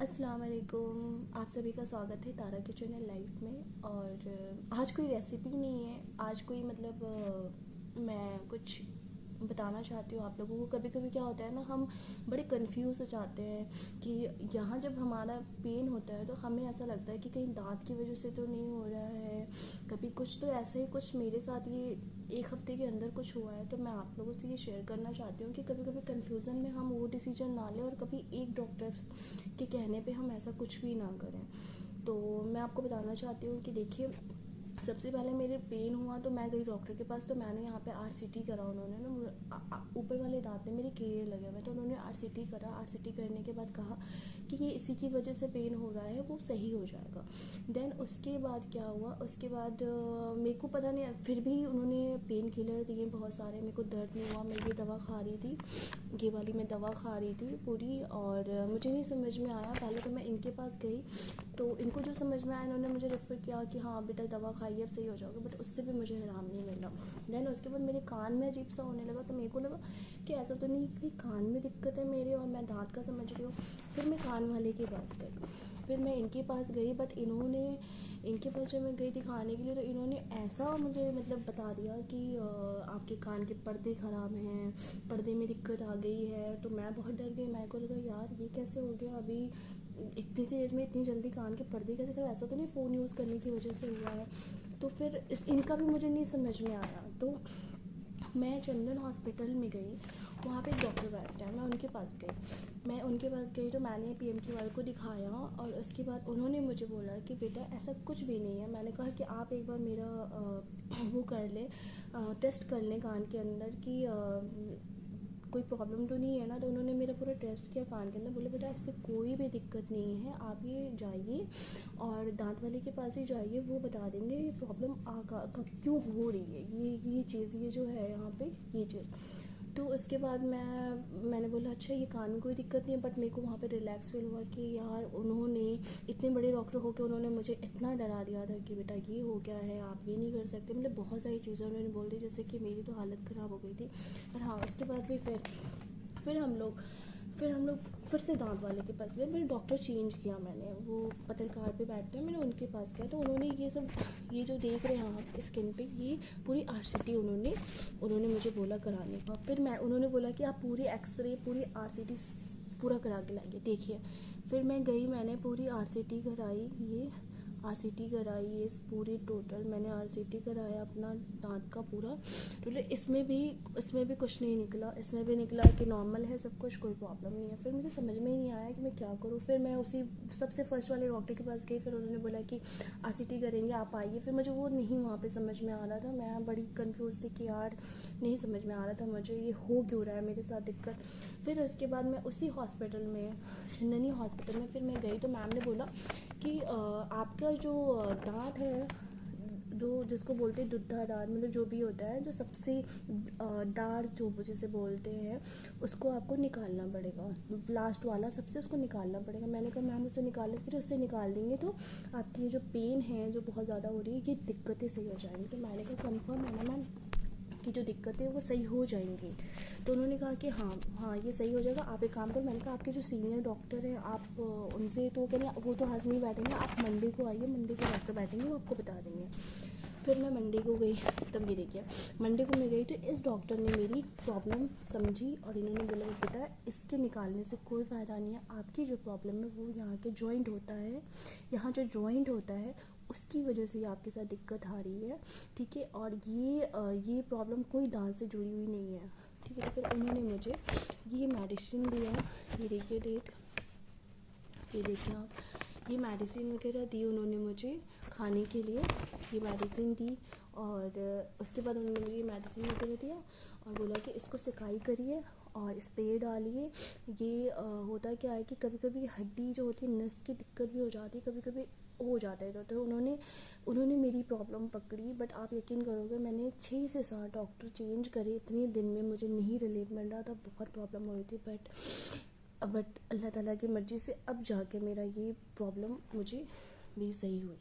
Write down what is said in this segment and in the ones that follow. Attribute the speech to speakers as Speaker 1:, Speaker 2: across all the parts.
Speaker 1: अस्सलाम वालेकुम। आप सभी का स्वागत है तारा किचन एंड लाइफ में। और आज कोई रेसिपी नहीं है, आज कोई मैं कुछ बताना चाहती हूँ आप लोगों को। कभी कभी क्या होता है ना, हम बड़े कंफ्यूज हो जाते हैं कि यहाँ जब हमारा पेन होता है तो हमें ऐसा लगता है कि कहीं दांत की वजह से तो नहीं हो रहा है। कभी कुछ तो ऐसे ही कुछ मेरे साथ ये एक हफ्ते के अंदर कुछ हुआ है, तो मैं आप लोगों से ये शेयर करना चाहती हूँ कि कभी कभी कन्फ्यूज़न में हम वो डिसीजन ना लें और कभी एक डॉक्टर के कहने पे हम ऐसा कुछ भी ना करें। तो मैं आपको बताना चाहती हूँ कि देखिए, सबसे पहले मेरे पेन हुआ तो मैं गई डॉक्टर के पास। तो मैंने यहाँ पे आरसीटी करा। उन्होंने ना ऊपर वाले दांत में मेरे कीड़े लगे हुए, तो उन्होंने आरसीटी करा। आरसीटी करने के बाद कहा कि ये इसी की वजह से पेन हो रहा है, वो सही हो जाएगा। देन उसके बाद क्या हुआ, उसके बाद मेरे को पता नहीं, फिर भी उन्होंने पेन किलर दिए बहुत सारे। मेरे को दर्द नहीं हुआ, मैं ये दवा खा रही थी, ये वाली मैं दवा खा रही थी पूरी। और मुझे नहीं समझ में आया। पहले तो मैं इनके पास गई, तो इनको जो समझ में आया, इन्होंने मुझे रेफ़र किया कि हाँ बेटा दवा खाइए, अब सही हो जाओगे। बट उससे भी मुझे आराम नहीं मिला। देन उसके बाद मेरे कान में अजीब सा होने लगा। तो मेरे को लगा कि ऐसा तो नहीं कि कान में दिक्कत है मेरे और मैं दांत का समझ रही हूँ। फिर मैं कान वाले के पास गई, फिर मैं इनके पास गई। बट इनके पास जब मैं गई दिखाने के लिए, तो इन्होंने ऐसा मुझे बता दिया कि आपके कान के पर्दे ख़राब हैं, पर्दे में दिक्कत आ गई है। तो मैं बहुत डर गई। मेरे को लगा यार ये कैसे हो गया, अभी इतनी सी एज में इतनी जल्दी कान के पर्दे कैसे खराब, ऐसा तो नहीं फ़ोन यूज़ करने की वजह से हुआ है। तो फिर इनका भी मुझे नहीं समझ में आया। तो मैं चंदन हॉस्पिटल में गई, वहाँ पे एक डॉक्टर बैठते हैं, मैं उनके पास गई। तो मैंने पीएमक्यूआर को दिखाया और उसके बाद उन्होंने मुझे बोला कि बेटा ऐसा कुछ भी नहीं है। मैंने कहा कि आप एक बार मेरा वो कर लें, टेस्ट कर लें कान के अंदर कि कोई प्रॉब्लम तो नहीं है ना। तो उन्होंने मेरा पूरा टेस्ट किया कान के अंदर, बोले बेटा इससे कोई भी दिक्कत नहीं है, आप ये जाइए और दांत वाले के पास ही जाइए, वो बता देंगे ये प्रॉब्लम क्यों हो रही है, ये चीज़, ये जो है यहाँ पे ये चीज़। तो उसके बाद मैंने बोला अच्छा ये कान में कोई दिक्कत नहीं है। बट मेरे को वहाँ पे रिलैक्स फील हुआ कि यार उन्होंने, इतने बड़े डॉक्टर होकर उन्होंने मुझे इतना डरा दिया था कि बेटा ये हो गया है, आप ये नहीं कर सकते। बहुत सारी चीज़ें उन्होंने बोल दी, जैसे कि मेरी तो हालत ख़राब हो गई थी। और हाँ, उसके बाद भी फिर हम लोग फिर हम लोग फिर से दांत वाले के पास गए। मैंने डॉक्टर चेंज किया, मैंने वो पत्रकार पे बैठते हैं, मैंने उनके पास गया। तो उन्होंने ये जो देख रहे हैं आप स्किन पे, ये पूरी आरसीटी उन्होंने मुझे बोला कराने का। फिर उन्होंने बोला कि आप पूरी एक्सरे, पूरी आरसीटी पूरा करा के लाइए, देखिए। फिर मैं गई, मैंने पूरी आरसीटी कराई, ये आरसीटी कराई, ये पूरी टोटल मैंने आरसीटी कराया अपना दांत का पूरा टोटल। इसमें भी कुछ नहीं निकला। इसमें भी निकला कि नॉर्मल है सब कुछ, कोई प्रॉब्लम नहीं है। फिर मुझे समझ में ही नहीं आया कि मैं क्या करूँ। फिर मैं उसी सबसे फर्स्ट वाले डॉक्टर के पास गई। फिर उन्होंने बोला कि आरसीटी करेंगे, आप आइए। फिर मुझे वो नहीं वहाँ पे समझ में आ रहा था। मैं बड़ी कंफ्यूज थी कि यार नहीं समझ में आ रहा था मुझे ये हो क्यों रहा है मेरे साथ दिक्कत। फिर उसके बाद मैं उसी हॉस्पिटल में, चंदनी हॉस्पिटल में, फिर मैं गई। तो मैम ने बोला कि आपका जो दांत है, जो जिसको बोलते हैं दुद्धा दांत, जो भी होता है, जो सबसे डार जो जिसे बोलते हैं, उसको आपको निकालना पड़ेगा। लास्ट वाला सबसे, उसको निकालना पड़ेगा। मैंने कहा मैम उससे निकालने, फिर उससे निकाल देंगे तो आपकी ये जो पेन है जो बहुत ज़्यादा हो रही है, ये दिक्कतें सही हो जाएंगी। तो मैंने कहा कंफर्म है ना मैम की जो दिक्कतें हैं वो सही हो जाएंगी। तो उन्होंने कहा कि हाँ हाँ ये सही हो जाएगा, आप एक काम करो। मैंने कहा आपके जो सीनियर डॉक्टर हैं आप उनसे, तो कह रहे वो तो आज नहीं बैठेंगे, आप मंडे को आइए, मंडे को डॉक्टर बैठेंगे, वो आपको बता देंगे। फिर मैं मंडे को गई। तब ये देखिए, मंडे को मैं गई तो इस डॉक्टर ने मेरी प्रॉब्लम समझी और इन्होंने बोला बेटा इसके निकालने से कोई फ़ायदा नहीं है, आपकी जो प्रॉब्लम है वो यहाँ के जॉइंट होता है, यहाँ जो जॉइंट होता है उसकी वजह से आपके साथ दिक्कत आ रही है, ठीक है। और ये प्रॉब्लम कोई दांत से जुड़ी हुई नहीं है, ठीक है। तो फिर उन्होंने मुझे ये मेडिसिन दिया, ये देखिए डेट, ये देखिए आप, ये मेडिसिन वगैरह दी उन्होंने मुझे खाने के लिए, ये मेडिसिन दी। और उसके बाद उन्होंने मुझे ये मेडिसिन वगैरह दिया और बोला कि इसको सिकाई करिए और स्प्रे डालिए। ये होता क्या है कि कभी कभी हड्डी जो होती है, नस की दिक्कत भी हो जाती है, कभी कभी हो जाता है। तो उन्होंने मेरी प्रॉब्लम पकड़ी। बट आप यकीन करोगे, मैंने 6 से 7 डॉक्टर चेंज करे, इतने दिन में मुझे नहीं रिलीफ मिल रहा था, बहुत प्रॉब्लम हो रही थी। बट अल्लाह ताला की मर्ज़ी से अब जाके मेरा ये प्रॉब्लम मुझे भी सही हुई।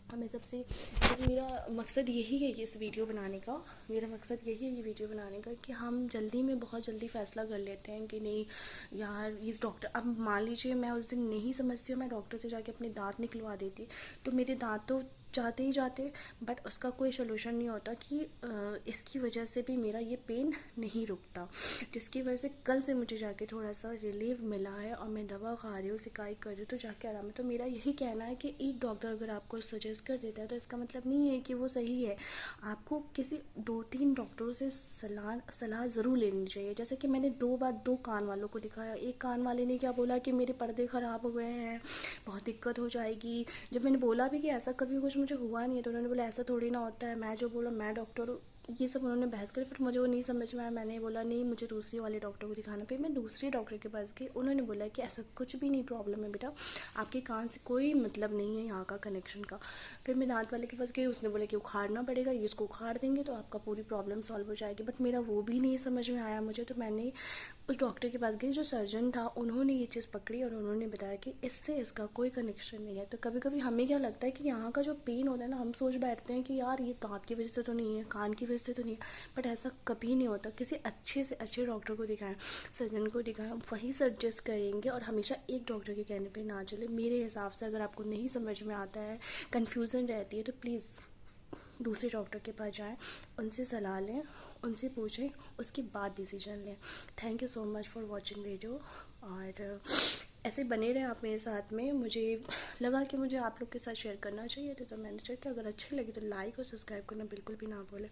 Speaker 1: मैं सबसे बस मेरा मकसद यही है इस वीडियो बनाने का, मेरा मकसद यही है ये वीडियो बनाने का कि हम जल्दी में बहुत जल्दी फ़ैसला कर लेते हैं कि नहीं यार इस डॉक्टर, अब मान लीजिए मैं उस दिन नहीं समझती हूँ, मैं डॉक्टर से जाके अपने दांत निकलवा देती तो मेरे दांत तो जाते ही जाते, बट उसका कोई सोल्यूशन नहीं होता कि इसकी वजह से भी मेरा ये पेन नहीं रुकता, जिसकी वजह से कल से मुझे जाके थोड़ा सा रिलीफ मिला है और मैं दवा खा रही हूँ, सिकाई कर रही हूँ तो जाके आराम है। तो मेरा यही कहना है कि एक डॉक्टर अगर आपको सजेस्ट कर देता है तो इसका मतलब नहीं है कि वो सही है, आपको किसी 2-3 डॉक्टरों से सलाह ज़रूर लेनी चाहिए। जैसे कि मैंने 2 बार 2 कान वालों को दिखाया, एक कान वाले ने क्या बोला कि मेरे पर्दे ख़राब हो गए हैं, बहुत दिक्कत हो जाएगी। जब मैंने बोला भी कि ऐसा कभी कुछ मुझे हुआ नहीं है तो उन्होंने बोला ऐसा थोड़ी ना होता है, मैं जो बोला मैं डॉक्टर हूँ, ये सब उन्होंने बहस करी। फिर मुझे वो नहीं समझ में आया, मैंने बोला नहीं मुझे दूसरी वाले डॉक्टर को दिखाना। फिर मैं दूसरे डॉक्टर के पास गई, उन्होंने बोला कि ऐसा कुछ भी नहीं प्रॉब्लम है बेटा, आपके कान से कोई मतलब नहीं है यहाँ का कनेक्शन का। फिर मैं दांत वाले के पास गई, उसने बोला कि उखाड़ना पड़ेगा, ये इसको उखाड़ देंगे तो आपका पूरी प्रॉब्लम सॉल्व हो जाएगी। बट मेरा वो भी नहीं समझ में आया मुझे, तो मैंने उस डॉक्टर के पास गई जो सर्जन था, उन्होंने ये चीज़ पकड़ी और उन्होंने बताया कि इससे इसका कोई कनेक्शन नहीं है। तो कभी कभी हमें क्या लगता है कि यहाँ का जो पेन होता है ना, हम सोच बैठते हैं कि यार ये दांत की वजह से तो नहीं है, कान की वजह से तो नहीं है, बट ऐसा कभी नहीं होता। किसी अच्छे से अच्छे डॉक्टर को दिखाएं, सर्जन को दिखाएं, वही सजेस्ट करेंगे और हमेशा एक डॉक्टर के कहने पे ना चले। मेरे हिसाब से अगर आपको नहीं समझ में आता है, कन्फ्यूज़न रहती है, तो प्लीज़ दूसरे डॉक्टर के पास जाएं, उनसे सलाह लें, उनसे पूछें, उसके बाद डिसीजन लें। Thank you so much for watching video, और ऐसे बने रहें आप मेरे साथ में। मुझे लगा कि मुझे आप लोग के साथ शेयर करना चाहिए तो मैंने सोचा कि अगर अच्छी लगी तो लाइक और सब्सक्राइब करना बिल्कुल भी ना भूलें।